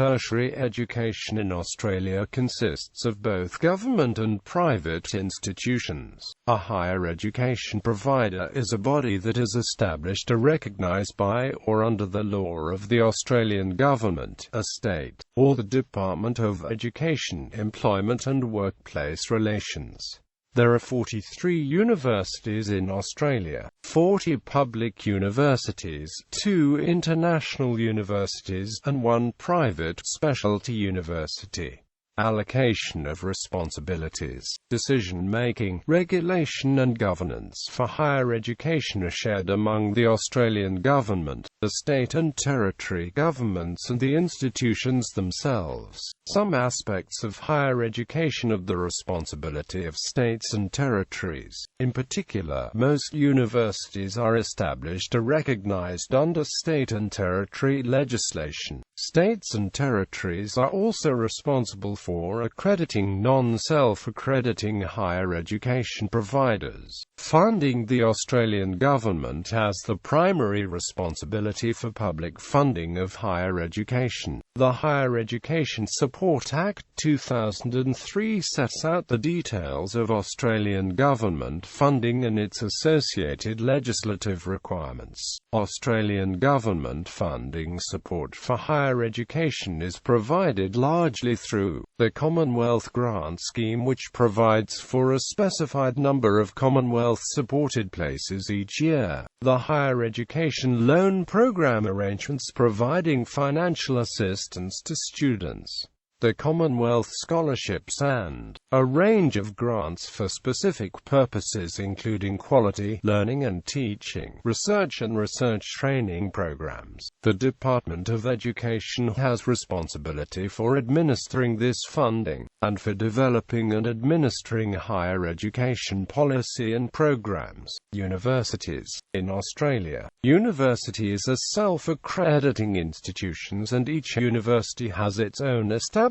Tertiary education in Australia consists of both government and private institutions. A higher education provider is a body that is established or recognised by or under the law of the Australian government, a state, or the Department of Education, Employment and Workplace Relations. There are 43 universities in Australia, 40 public universities, 2 international universities, and 1 private specialty university. Allocation of responsibilities, decision-making, regulation and governance for higher education are shared among the Australian government, the state and territory governments and the institutions themselves. Some aspects of higher education are the responsibility of states and territories. In particular, most universities are established or recognized under state and territory legislation. States and territories are also responsible for accrediting non-self-accrediting higher education providers. Funding: the Australian government has the primary responsibility for public funding of higher education. The Higher Education Support Act 2003 sets out the details of Australian government funding and its associated legislative requirements. Australian government funding support for higher education is provided largely through the Commonwealth Grant Scheme, which provides for a specified number of Commonwealth-supported places each year. The Higher Education Loan Program arrangements providing financial assistance to students. The Commonwealth Scholarships and a range of grants for specific purposes including quality learning and teaching, research and research training programs. The Department of Education has responsibility for administering this funding, and for developing and administering higher education policy and programs. Universities. In Australia, universities are self-accrediting institutions and each university has its own establishment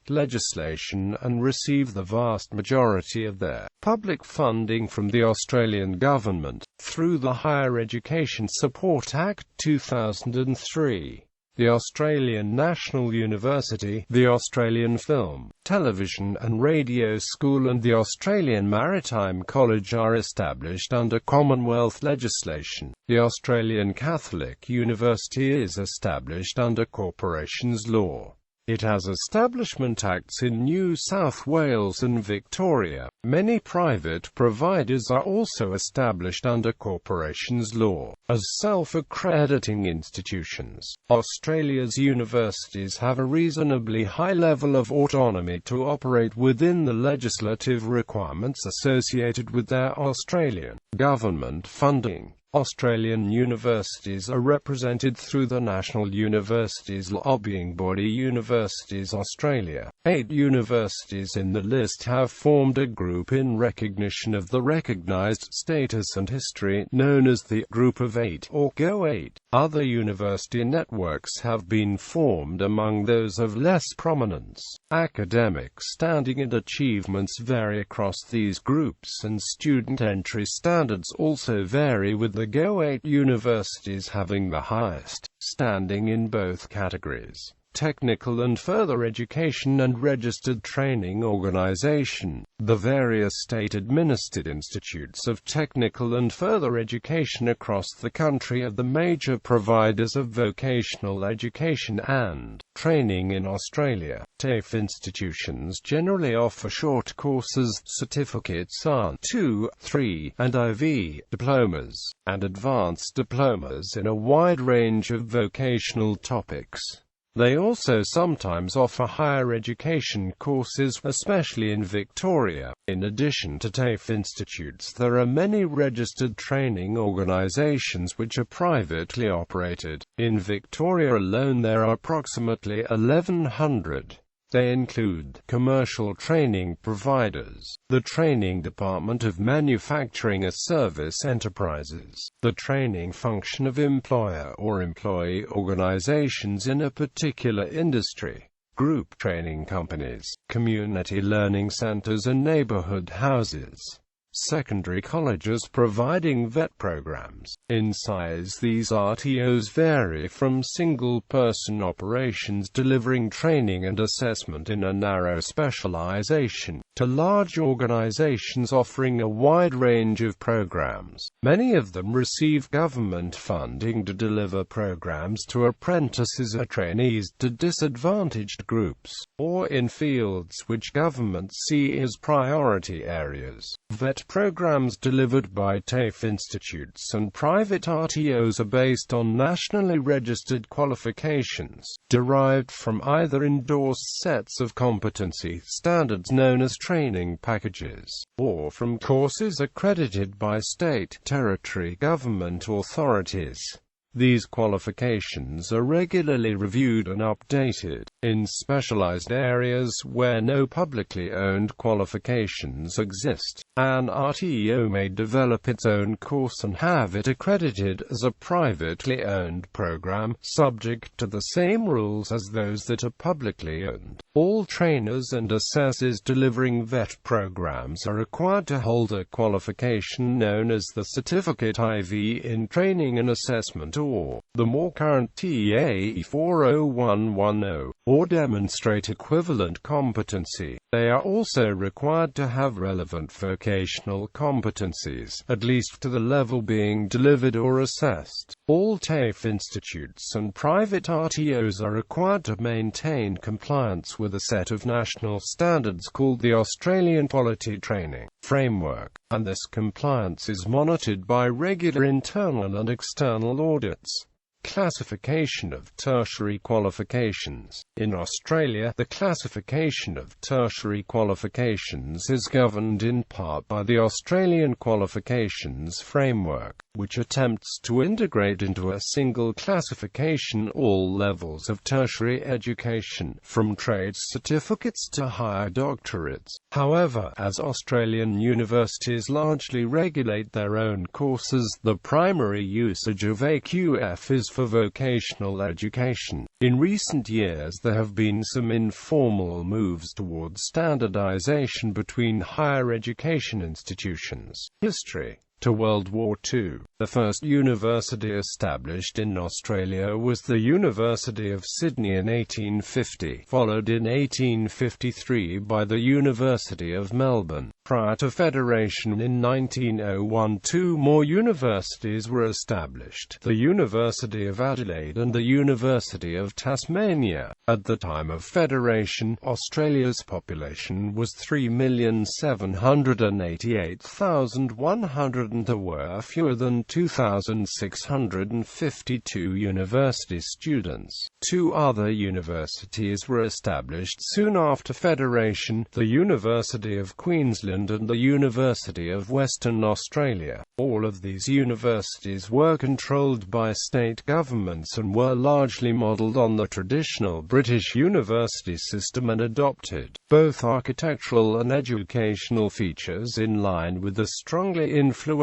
legislation and receive the vast majority of their public funding from the Australian government, through the Higher Education Support Act 2003. The Australian National University, the Australian Film, Television and Radio School and the Australian Maritime College are established under Commonwealth legislation. The Australian Catholic University is established under Corporations Law. It has establishment acts in New South Wales and Victoria. Many private providers are also established under Corporations Law, as self-accrediting institutions. Australia's universities have a reasonably high level of autonomy to operate within the legislative requirements associated with their Australian government funding. Australian universities are represented through the National Universities Lobbying Body. Universities Australia. 8 universities in the list have formed a group in recognition of the recognised status and history known as the Group of 8 or Go8. Other university networks have been formed among those of less prominence. Academic standing and achievements vary across these groups, and student entry standards also vary, with the Go8 universities having the highest standing in both categories: technical and further education and registered training organisation. The various state-administered institutes of technical and further education across the country are the major providers of vocational education and training in Australia. TAFE institutions generally offer short courses, certificates on 2, 3, and IV diplomas, and advanced diplomas in a wide range of vocational topics. They also sometimes offer higher education courses, especially in Victoria. In addition to TAFE institutes, there are many registered training organisations which are privately operated. In Victoria alone there are approximately 1,100. They include commercial training providers, the Training Department of Manufacturing Service Enterprises, the training function of employer or employee organizations in a particular industry, group training companies, community learning centers and neighborhood houses. secondary colleges providing VET programs. In size, these RTOs vary from single-person operations delivering training and assessment in a narrow specialization, to large organizations offering a wide range of programs. Many of them receive government funding to deliver programs to apprentices or trainees to disadvantaged groups, or in fields which governments see as priority areas. VET programs delivered by TAFE institutes and private RTOs are based on nationally registered qualifications, derived from either endorsed sets of competency standards known as training packages, or from courses accredited by state, territory government authorities. These qualifications are regularly reviewed and updated. In specialized areas where no publicly owned qualifications exist, an RTO may develop its own course and have it accredited as a privately owned program, subject to the same rules as those that are publicly owned. All trainers and assessors delivering VET programs are required to hold a qualification known as the Certificate IV in Training and Assessment, or the more current TA 40110, or demonstrate equivalent competency. They are also required to have relevant vocational competencies, at least to the level being delivered or assessed. All TAFE institutes and private RTOs are required to maintain compliance with a set of national standards called the Australian Quality Training Framework, and this compliance is monitored by regular internal and external audits. Classification of tertiary qualifications. In Australia, the classification of tertiary qualifications is governed in part by the Australian Qualifications Framework, which attempts to integrate into a single classification all levels of tertiary education, from trade certificates to higher doctorates. However, as Australian universities largely regulate their own courses, the primary usage of AQF is for vocational education. In recent years there have been some informal moves towards standardization between higher education institutions. History. To World War II. The first university established in Australia was the University of Sydney in 1850, followed in 1853 by the University of Melbourne. Prior to Federation in 1901, two more universities were established, the University of Adelaide and the University of Tasmania. At the time of Federation, Australia's population was 3,788,100 and there were fewer than 2,652 university students. Two other universities were established soon after Federation, the University of Queensland and the University of Western Australia. All of these universities were controlled by state governments and were largely modelled on the traditional British university system and adopted both architectural and educational features in line with the strongly influential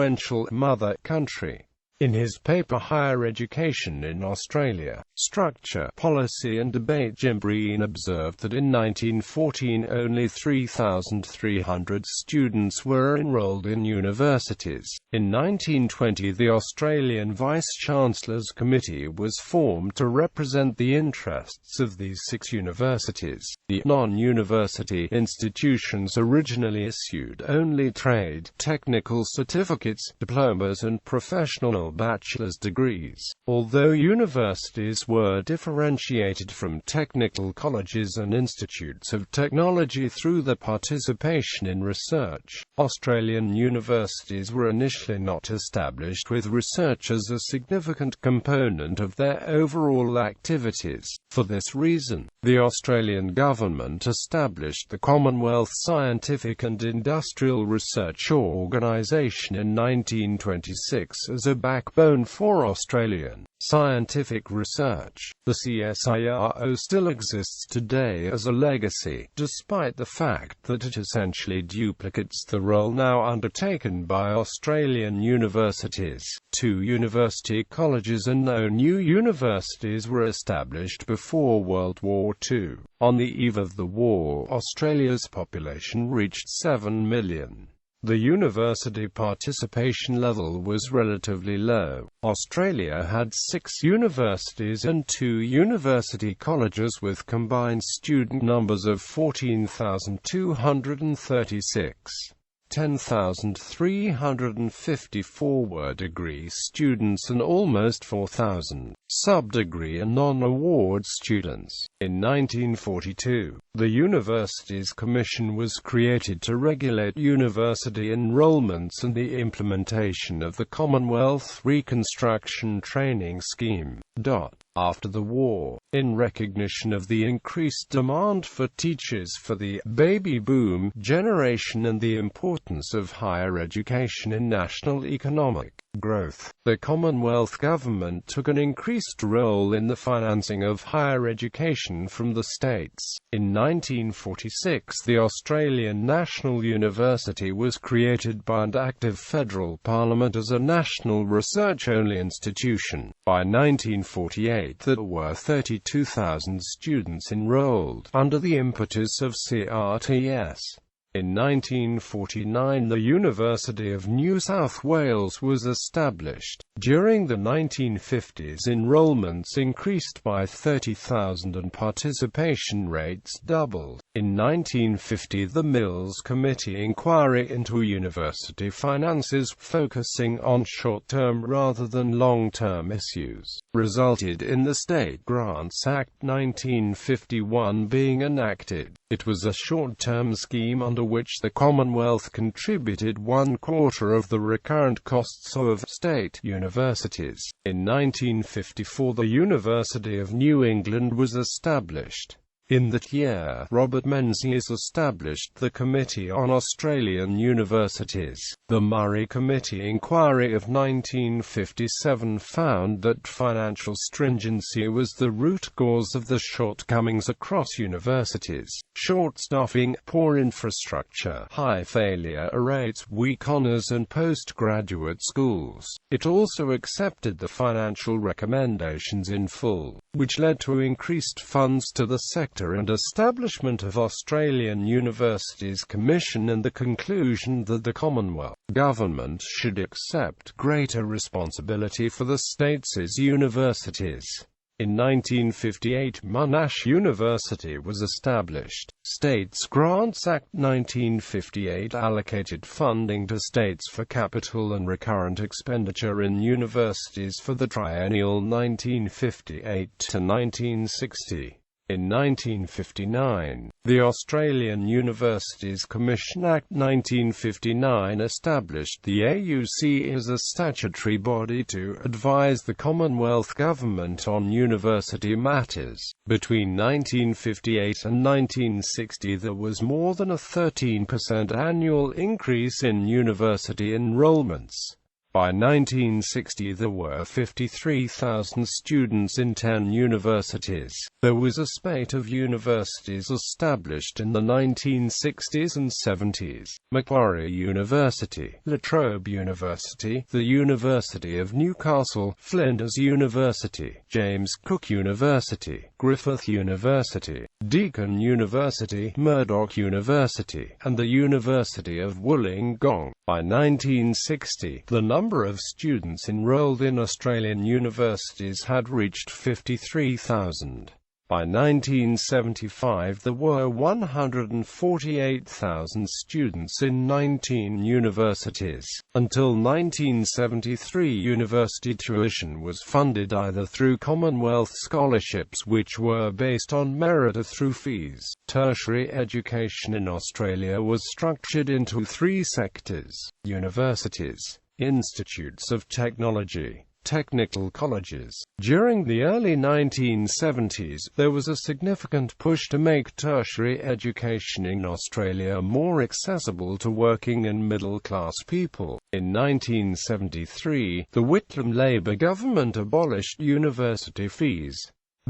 mother country. In his paper Higher Education in Australia, Structure, Policy and Debate, Jim Breen observed that in 1914 only 3,300 students were enrolled in universities. In 1920 the Australian Vice-Chancellor's Committee was formed to represent the interests of these 6 universities. The non-university institutions originally issued only trade, technical certificates, diplomas and professional bachelor's degrees. Although universities were differentiated from technical colleges and institutes of technology through their participation in research, Australian universities were initially not established with research as a significant component of their overall activities. For this reason, the Australian government established the Commonwealth Scientific and Industrial Research Organisation in 1926 as a backbone for Australian scientific research. The CSIRO still exists today as a legacy, despite the fact that it essentially duplicates the role now undertaken by Australian universities. 2 university colleges and no new universities were established before World War II. On the eve of the war, Australia's population reached 7 million. The university participation level was relatively low. Australia had 6 universities and 2 university colleges with combined student numbers of 14,236. 10,354 were degree students and almost 4,000 sub-degree and non-award students. In 1942, the Universities Commission was created to regulate university enrollments and the implementation of the Commonwealth Reconstruction Training Scheme. After the war, in recognition of the increased demand for teachers for the baby boom generation and the importance of higher education in national economic growth, the Commonwealth government took an increased role in the financing of higher education from the states. In 1946, the Australian National University was created by an act of federal parliament as a national research-only institution. By 1948, there were 32,000 students enrolled, under the impetus of CRTS. In 1949, the University of New South Wales was established. During the 1950s, enrollments increased by 30,000 and participation rates doubled. In 1950, the Mills Committee inquiry into university finances, focusing on short-term rather than long-term issues, resulted in the State Grants Act 1951 being enacted. It was a short-term scheme under which the Commonwealth contributed 1/4 of the recurrent costs of state universities. In 1954, the University of New England was established. In that year, Robert Menzies established the Committee on Australian Universities. The Murray Committee inquiry of 1957 found that financial stringency was the root cause of the shortcomings across universities: short staffing, poor infrastructure, high failure rates, weak honours and postgraduate schools. It also accepted the financial recommendations in full, which led to increased funds to the sector and establishment of Australian Universities Commission and the conclusion that the Commonwealth government should accept greater responsibility for the states' universities. In 1958, Monash University was established. States Grants Act 1958 allocated funding to states for capital and recurrent expenditure in universities for the triennial 1958 to 1960. In 1959, the Australian Universities Commission Act 1959 established the AUC as a statutory body to advise the Commonwealth Government on university matters. Between 1958 and 1960, there was more than a 13% annual increase in university enrollments. By 1960, there were 53,000 students in 10 universities. There was a spate of universities established in the 1960s and 70s. Macquarie University, La Trobe University, the University of Newcastle, Flinders University, James Cook University, Griffith University, Deakin University, Murdoch University, and the University of Wollongong. By 1960, the number of students enrolled in Australian universities had reached 53,000. By 1975, there were 148,000 students in 19 universities. Until 1973, university tuition was funded either through Commonwealth scholarships, which were based on merit, or through fees. Tertiary education in Australia was structured into 3 sectors: universities, institutes of technology, technical colleges. During the early 1970s, there was a significant push to make tertiary education in Australia more accessible to working and middle-class people. In 1973, the Whitlam Labor government abolished university fees.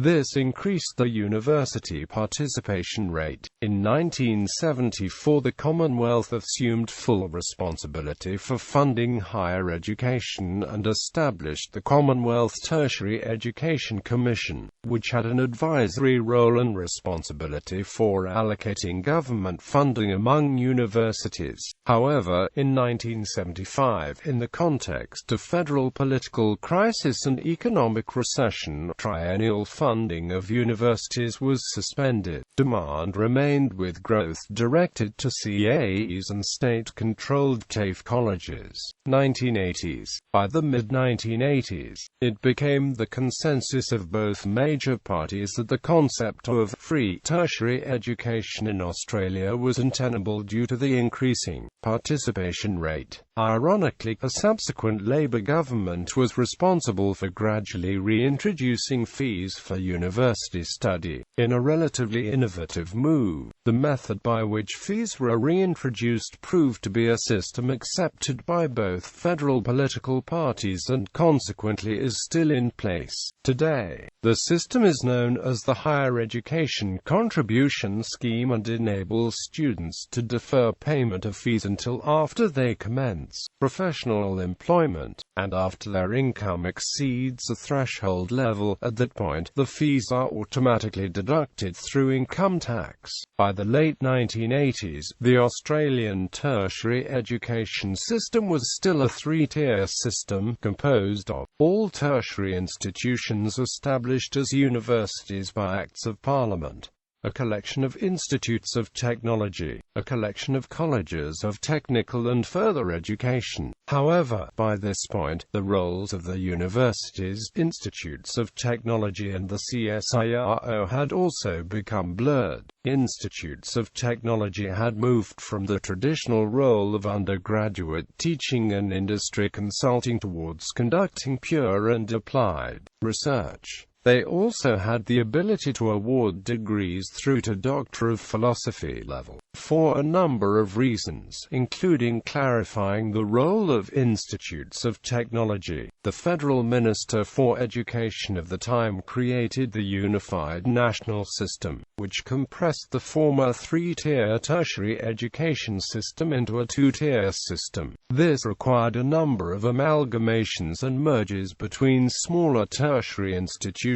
This increased the university participation rate. In 1974, the Commonwealth assumed full responsibility for funding higher education and established the Commonwealth Tertiary Education Commission, which had an advisory role and responsibility for allocating government funding among universities. However, in 1975, in the context of federal political crisis and economic recession, triennial funding of universities was suspended. Demand remained, with growth directed to CAs and state-controlled TAFE colleges. 1980s. By the mid-1980s, it became the consensus of both major parties that the concept of free tertiary education in Australia was untenable due to the increasing participation rate. Ironically, a subsequent Labour government was responsible for gradually reintroducing fees for university study. In a relatively innovative move, the method by which fees were reintroduced proved to be a system accepted by both federal political parties and consequently is still in place today. The system is known as the Higher Education Contribution Scheme and enables students to defer payment of fees until after they commence professional employment, and after their income exceeds a threshold level. At that point, the fees are automatically deducted through income tax. By the late 1980s, the Australian tertiary education system was still a three-tier system, composed of all tertiary institutions established as universities by Acts of Parliament, a collection of institutes of technology, a collection of colleges of technical and further education. However, by this point, the roles of the universities, institutes of technology and the CSIRO had also become blurred. Institutes of technology had moved from the traditional role of undergraduate teaching and industry consulting towards conducting pure and applied research. They also had the ability to award degrees through to Doctor of Philosophy level, for a number of reasons, including clarifying the role of institutes of technology. The Federal Minister for Education of the time created the Unified National System, which compressed the former three-tier tertiary education system into a two-tier system. This required a number of amalgamations and mergers between smaller tertiary institutions,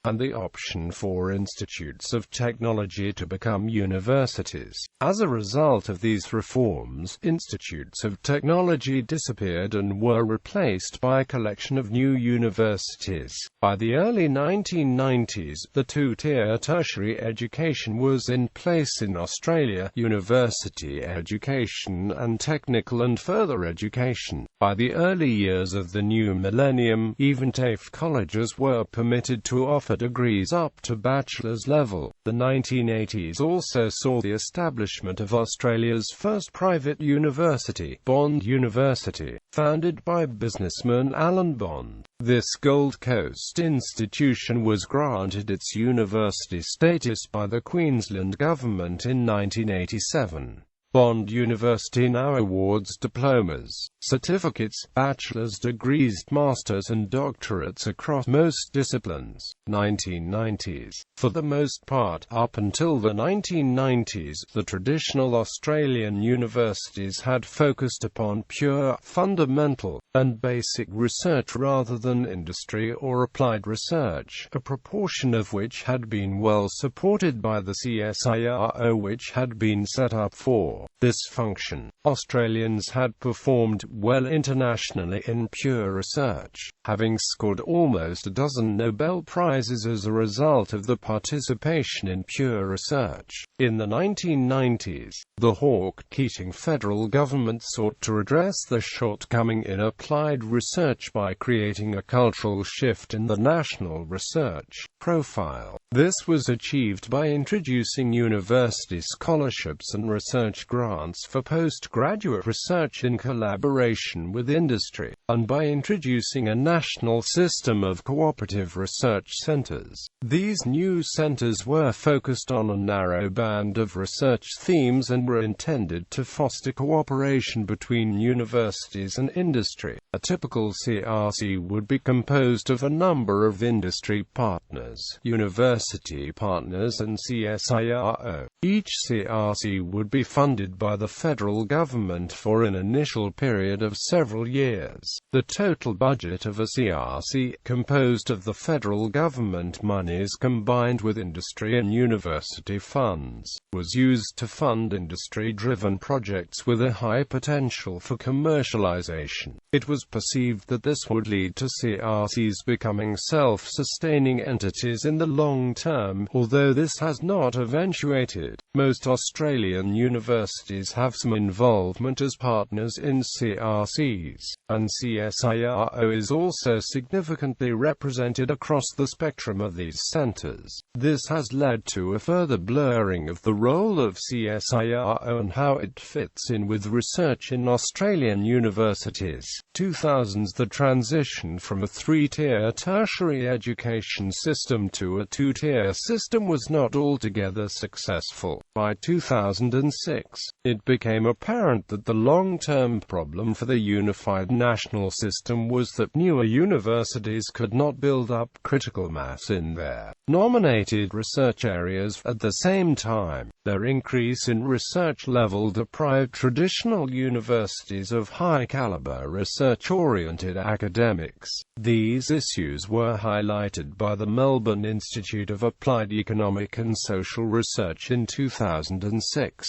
and the option for institutes of technology to become universities. As a result of these reforms, institutes of technology disappeared and were replaced by a collection of new universities. By the early 1990s, the two-tier tertiary education was in place in Australia: university education and technical and further education. By the early years of the new millennium, even TAFE colleges were permitted to offer degrees up to bachelor's level. The 1980s also saw the establishment of Australia's first private university, Bond University, founded by businessman Alan Bond. This Gold Coast institution was granted its university status by the Queensland government in 1987. Bond University now awards diplomas, certificates, bachelor's degrees, masters and doctorates across most disciplines. 1990s. For the most part, up until the 1990s, the traditional Australian universities had focused upon pure, fundamental, and basic research rather than industry or applied research, a proportion of which had been well supported by the CSIRO, which had been set up for this function. Australians had performed well internationally in pure research, having scored almost a dozen Nobel Prizes as a result of the participation in pure research. In the 1990s, the Hawke-Keating federal government sought to address the shortcoming in applied research by creating a cultural shift in the national research profile. This was achieved by introducing university scholarships and research grants for postgraduate research in collaboration cooperation with industry, and by introducing a national system of cooperative research centers. These new centers were focused on a narrow band of research themes and were intended to foster cooperation between universities and industry. A typical CRC would be composed of a number of industry partners, university partners, and CSIRO. Each CRC would be funded by the federal government for an initial period of several years. The total budget of a CRC, composed of the federal government monies combined with industry and university funds, was used to fund industry-driven projects with a high potential for commercialization. It was perceived that this would lead to CRCs becoming self-sustaining entities in the long term, although this has not eventuated. Most Australian universities have some involvement as partners in CRCs, and CSIRO is also significantly represented across the spectrum of these centers. This has led to a further blurring of the role of CSIRO and how it fits in with research in Australian universities. 2000s. The transition from a three-tier tertiary education system to a two-tier system was not altogether successful. By 2006, it became apparent that the long-term problem for the unified national system was that newer universities could not build up critical mass in their nominated research areas. At the same time, their increase in research level deprived traditional universities of high-caliber research-oriented academics. These issues were highlighted by the Melbourne Institute of Applied Economic and Social Research in 2006.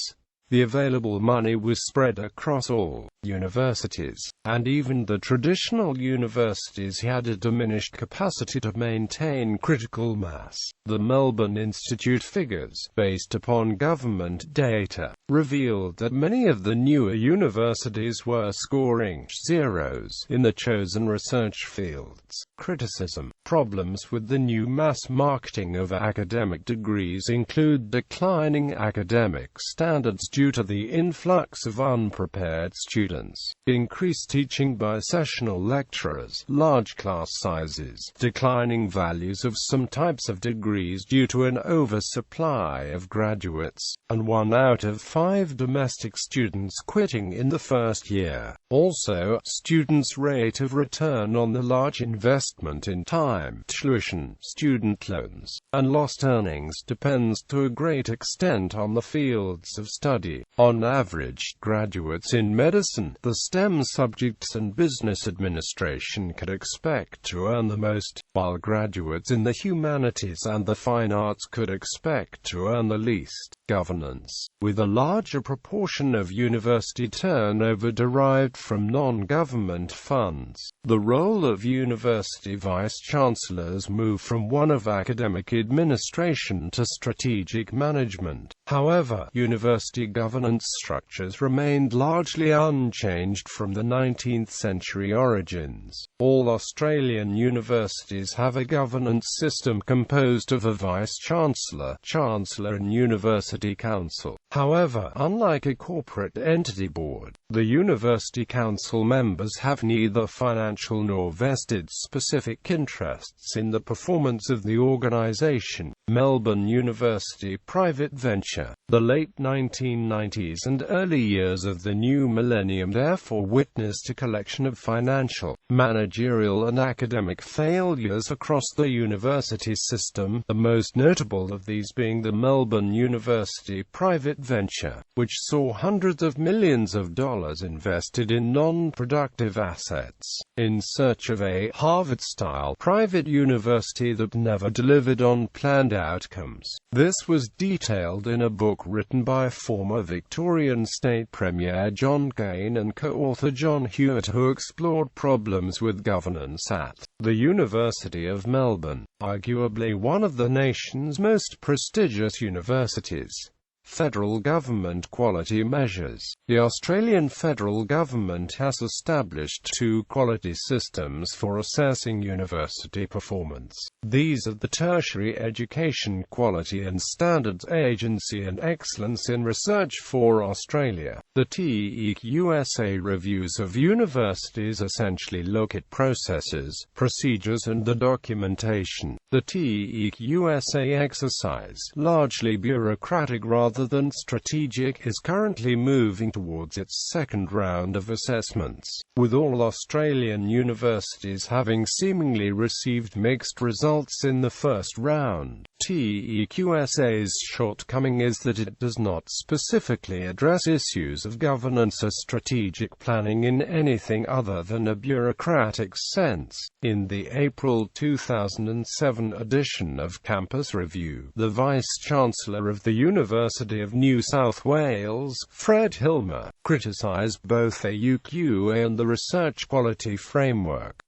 The available money was spread across all universities, and even the traditional universities had a diminished capacity to maintain critical mass. The Melbourne Institute figures, based upon government data, revealed that many of the newer universities were scoring zeros in the chosen research fields. Criticism. Problems with the new mass marketing of academic degrees include declining academic standards due to the influx of unprepared students, increased teaching by sessional lecturers, large class sizes, declining values of some types of degrees due to an oversupply of graduates, and 1 out of 5 domestic students quitting in the first year. Also, students' rate of return on the large investment in time, tuition, student loans, and lost earnings depends to a great extent on the fields of study. On average, graduates in medicine, the STEM subjects, and business administration could expect to earn the most, while graduates in the humanities and the fine arts could expect to earn the least. Governance. With a larger proportion of university turnover derived from non-government funds, the role of university vice-chancellors moved from one of academic administration to strategic management. However, university governance structures remained largely unchanged from the 19th century origins. All Australian universities have a governance system composed of a vice-chancellor, chancellor, and university council. However, unlike a corporate entity board, the university council members have neither financial nor vested specific interests in the performance of the organisation. Melbourne University private venture. The late 1990s and early years of the new millennium therefore witnessed a collection of financial, managerial and academic failures across the university system, the most notable of these being the Melbourne University private venture, which saw hundreds of millions of dollars invested in non-productive assets, in search of a Harvard-style private university that never delivered on planned outcomes. This was detailed in a book written by former Victorian State Premier John Cain and co-author John Hewitt, who explored problems with governance at the University of Melbourne, arguably one of the nation's most prestigious universities. Federal government quality measures. The Australian federal government has established two quality systems for assessing university performance. These are the Tertiary Education Quality and Standards Agency and Excellence in Research for Australia. The TEQSA reviews of universities essentially look at processes, procedures and the documentation. The TEQSA exercise, largely bureaucratic rather than strategic, is currently moving towards its second round of assessments, with all Australian universities having seemingly received mixed results in the first round. TEQSA's shortcoming is that it does not specifically address issues of governance or strategic planning in anything other than a bureaucratic sense. In the April 2007 edition of Campus Review, the Vice-Chancellor of the University of New South Wales, Fred Hilmer, criticised both AUQA and the Research Quality Framework.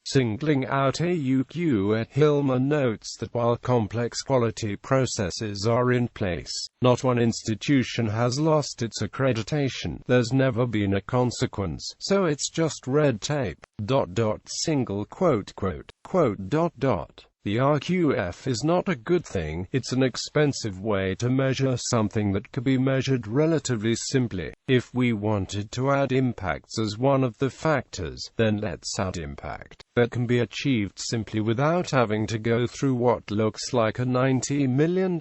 Singling out AUQA, Hilmer notes that while complex quality processes are in place, not one institution has lost its accreditation. There's never been a consequence, so it's just red tape. The RQF is not a good thing. It's an expensive way to measure something that could be measured relatively simply. If we wanted to add impacts as one of the factors, then let's add impact. That can be achieved simply without having to go through what looks like a $90 million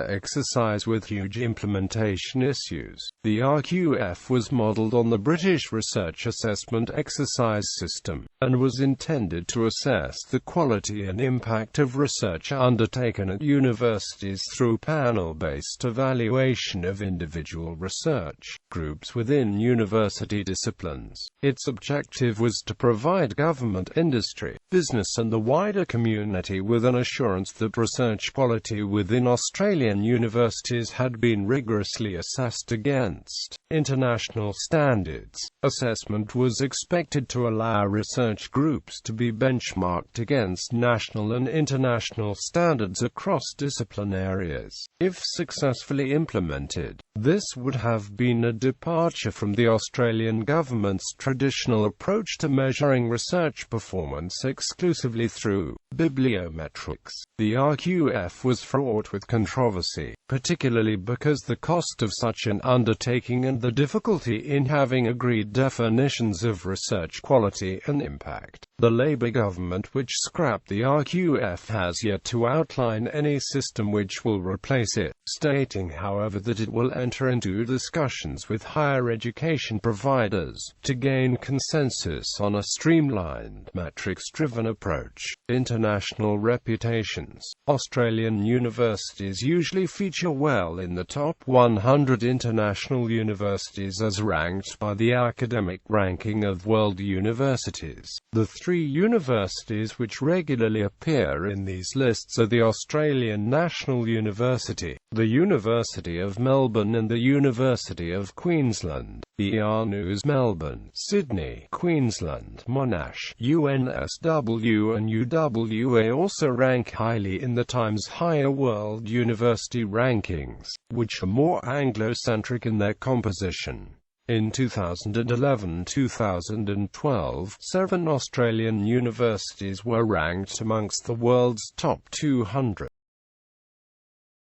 exercise with huge implementation issues. The RQF was modeled on the British Research Assessment Exercise System, and was intended to assess the quality and impact of research undertaken at universities through panel-based evaluation of individual research groups within university disciplines. Its objective was to provide government, industry, business and the wider community with an assurance that research quality within Australian universities had been rigorously assessed against international standards. Assessment was expected to allow research groups to be benchmarked against national and international standards across discipline areas. If successfully implemented, this would have been a departure from the Australian government's traditional approach to measuring research performance exclusively through bibliometrics. The RQF was fraught with controversy, particularly because the cost of such an undertaking and the difficulty in having agreed definitions of research quality and impact. The Labour government, which scrapped the RQF, has yet to outline any system which will replace it, stating however that it will enter into discussions with higher education providers to gain consensus on a streamlined, metrics-driven approach. International reputations. Australian universities usually feature well in the top 100 international universities as ranked by the academic ranking of world universities. The three universities which regularly appear in these lists are the Australian National University, the University of Melbourne and the University of Queensland. The ANUs Melbourne, Sydney, Queensland, Monash, UNSW and UWA also rank highly in the Times Higher World University Rankings, which are more Anglo-centric in their composition. In 2011-2012, 7 Australian universities were ranked amongst the world's top 200.